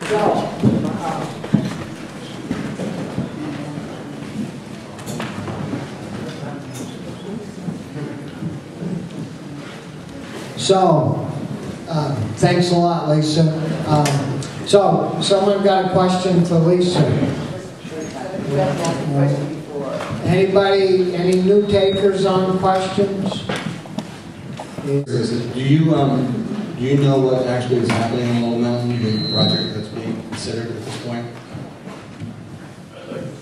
So, thanks a lot, Lisa. So, someone got a question for Lisa? Anybody, any new takers on questions? Do you know what actually is happening in Lowell Mountain, the project that's being considered at this point?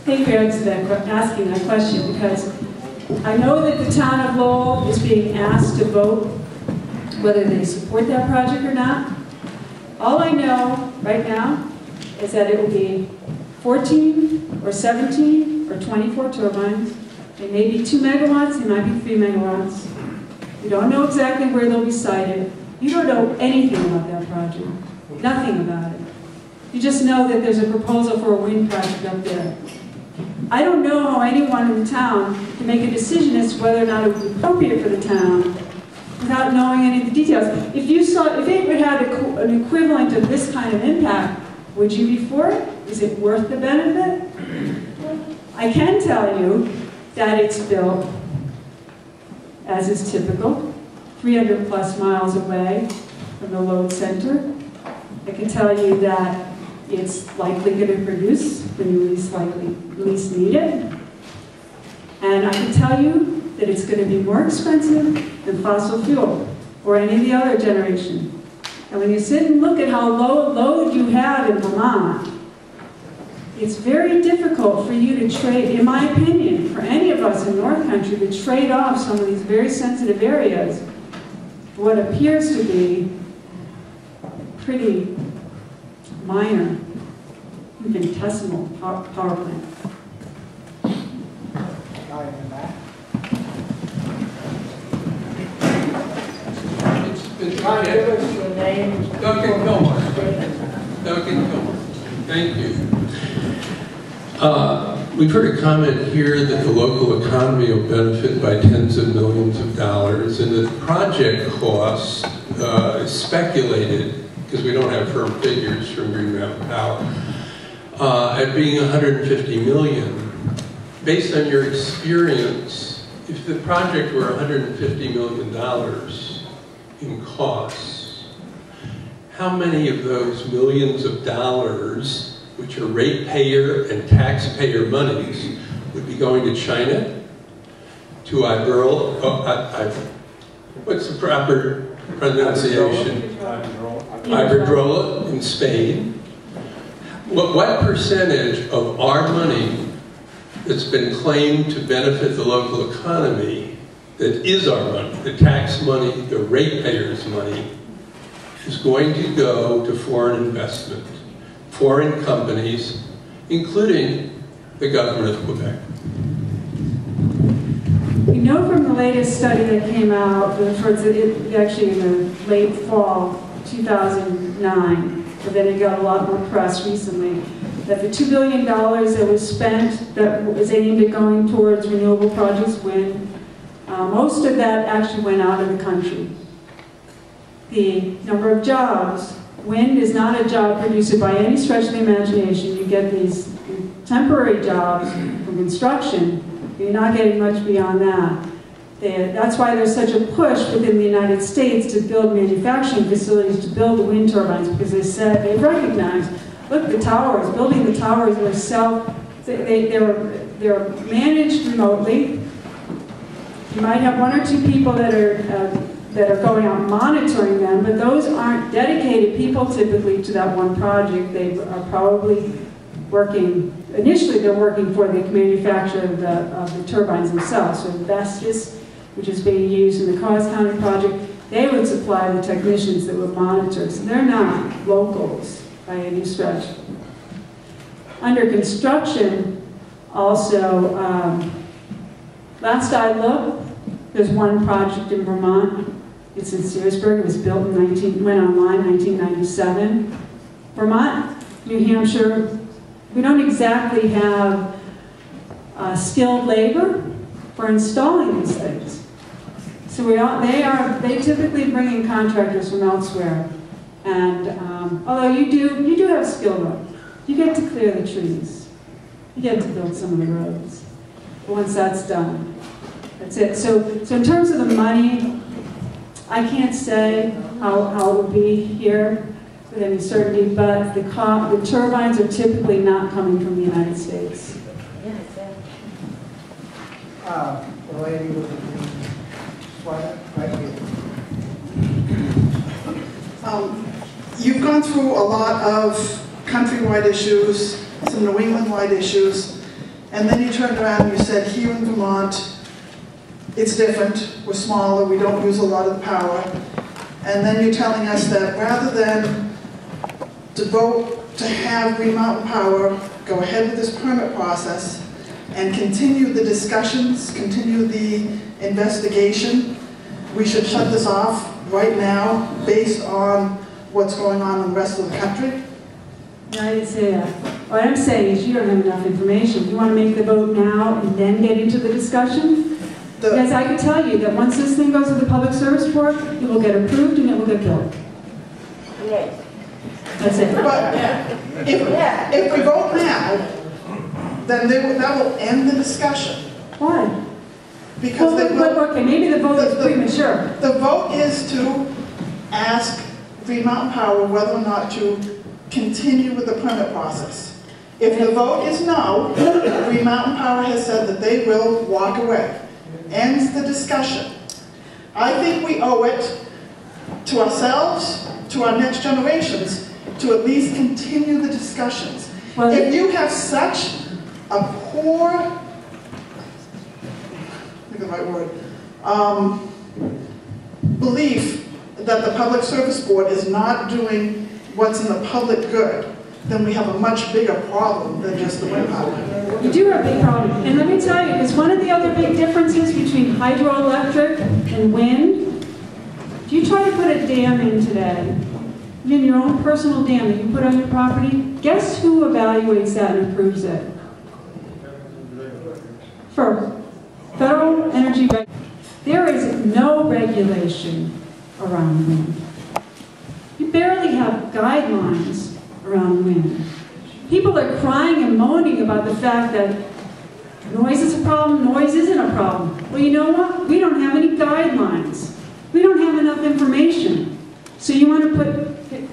Thank you for asking that question, because I know that the town of Lowell is being asked to vote whether they support that project or not. All I know right now is that it will be 14 or 17 or 24 turbines. They may be 2 megawatts, they might be 3 megawatts. You don't know exactly where they'll be sited. You don't know anything about that project, nothing about it. You just know that there's a proposal for a wind project up there. I don't know how anyone in the town can make a decision as to whether or not it would be appropriate for the town without knowing any of the details. If it had an equivalent of this kind of impact, would you be for it? Is it worth the benefit? I can tell you that it's built, as is typical, 300 plus miles away from the load center. I can tell you that it's likely going to produce when you least need it. And I can tell you that it's going to be more expensive than fossil fuel or any of the other generation. And when you sit and look at how low load you have in Vermont, it's very difficult for you to trade, in my opinion, for any of us in North Country to trade off some of these very sensitive areas for what appears to be pretty minor, infinitesimal power plant. Duncan Kilmer. Duncan Kilmer. Thank you. We've heard a comment here that the local economy will benefit by tens of millions of dollars, and the project cost is speculated, because we don't have firm figures from Green Mountain Power, at being $150 million. Based on your experience, if the project were $150 million in costs, how many of those millions of dollars, which are ratepayer and taxpayer monies, would be going to China, to what's the proper pronunciation? Iberdrola in Spain. What percentage of our money that's been claimed to benefit the local economy, that is our money, the tax money, the ratepayers' money, is going to go to foreign investment, foreign companies, including the government of Quebec? We know from the latest study that came out, actually in the late fall 2009, but then it got a lot more press recently, that the $2 billion that was spent, that was aimed at going towards renewable projects, wind, most of that actually went out of the country. The number of jobs, wind is not a job producer by any stretch of the imagination. You get these temporary jobs from construction, but you're not getting much beyond that. That's why there's such a push within the United States to build manufacturing facilities to build the wind turbines, because they recognize, look, the towers, building the towers themselves, they're managed remotely. You might have 1 or 2 people that are going out monitoring them, but those aren't dedicated people typically to that one project. They are probably working, initially they're working for the manufacturer of the turbines themselves. So Vestas, which is being used in the Cause County project, they would supply the technicians that would monitor. So they're not locals by any stretch. Under construction, also, last I looked, there's one project in Vermont. It's in Searsburg. It was built went online in 1997. Vermont, New Hampshire, we don't exactly have skilled labor for installing these things. So they typically bring in contractors from elsewhere. And Although you do have skill though. You get to clear the trees. You get to build some of the roads. But once that's done, that's it. So in terms of the money, I can't say how it would be here with any certainty, but the turbines are typically not coming from the United States. The lady with the green sweater, right here. You've gone through a lot of countrywide issues, some New England-wide issues, and then you turned around and you said, here in Vermont, it's different, we're smaller, we don't use a lot of the power. And then you're telling us that rather than to vote to have Green Mountain Power go ahead with this permit process and continue the discussions, continue the investigation, we should shut this off right now based on what's going on in the rest of the country? No, I didn't say that. What I'm saying is you don't have enough information. You want to make the vote now and then get into the discussion? Because I can tell you that once this thing goes to the Public Service Board, it will get approved and it will get built. Yes. That's it. But if we vote now, then that will end the discussion. Why? Because Okay, maybe the vote is premature. The vote is to ask Green Mountain Power whether or not to continue with the permit process. If the vote is no, Green Mountain Power has said that they will walk away. Ends the discussion. I think we owe it to ourselves, to our next generations, to at least continue the discussions. Well, if you have such a poor, think of the right word, belief that the Public Service Board is not doing what's in the public good, then we have a much bigger problem than just the wind power. You do have a big problem. And let me tell you, it's one of the other big differences between hydroelectric and wind. If you try to put a dam in today, in your own personal dam that you put on your property, guess who evaluates that and approves it? FERC, Federal Energy Regulation. There is no regulation around wind. You barely have guidelines around wind. People are crying and moaning about the fact that noise is a problem, noise isn't a problem. Well, you know what? We don't have any guidelines. We don't have enough information. So you want to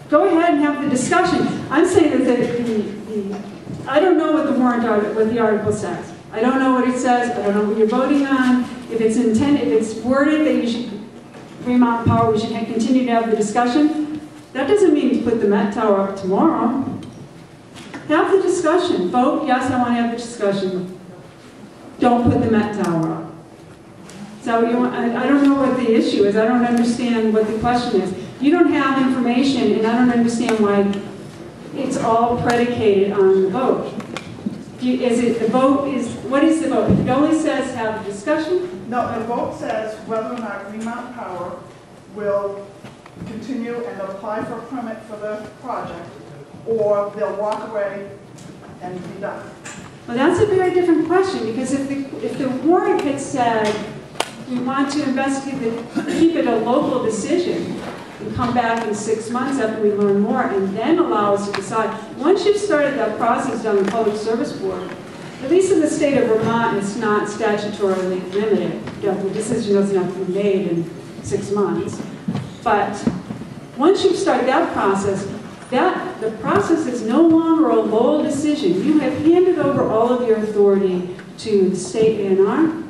go ahead and have the discussion. I'm saying that I don't know what the warrant article, what the article says. I don't know what it says. I don't know what you're voting on. If it's intended, if it's worded that you should, Green Mountain Power, we should continue to have the discussion. That doesn't mean to put the Met Tower up tomorrow. Have the discussion. Vote, yes, I want to have the discussion. Don't put the Met Tower up. So you want, I don't know what the issue is. I don't understand what the question is. You don't have information, and I don't understand why it's all predicated on the vote. What is the vote? It only says have a discussion? No, the vote says whether or not Green Mountain Power will continue and apply for a permit for the project, or they'll walk away and be done. Well, that's a very different question, because if the warrant had said we want to investigate, keep it a local decision, and come back in 6 months after we learn more, and then allow us to decide. Once you've started that process down the Public Service Board, at least in the state of Vermont, it's not statutorily limited. The decision doesn't have to be made in 6 months. But once you've started that process, the process is no longer a Lowell decision. You have handed over all of your authority to the state A&R,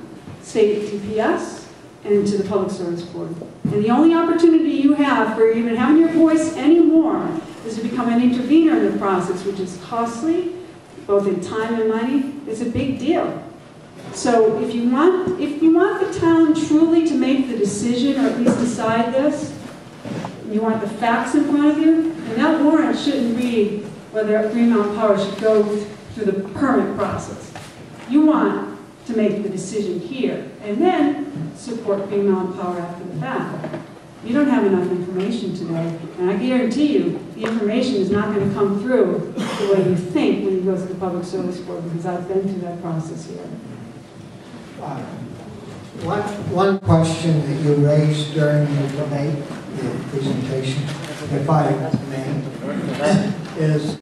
state DPS, and to the Public Service Board. And the only opportunity you have for even having your voice anymore is to become an intervener in the process, which is costly, both in time and money. It's a big deal. So if you want the town truly to make the decision, or at least decide this, and you want the facts in front of you, and that warrant shouldn't read whether Green Mountain Power should go through the permit process. You want to make the decision here, and then support Green Mountain Power after the fact. You don't have enough information today, and I guarantee you the information is not going to come through the way you think when you go to the Public Service Board, because I've been through that process here. One question that you raised during the debate, the presentation, if I may, is